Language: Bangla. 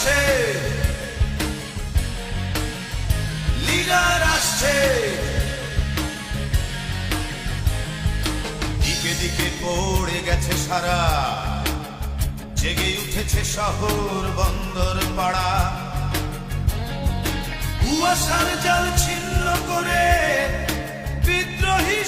আসছে, লিডার আসছে, দিকে দিকে পড়ে গেছে সারা, জেগে উঠেছে শহর বন্দর পাড়া। কুয়াশার জাল ছিন্ন করে বিদ্রোহী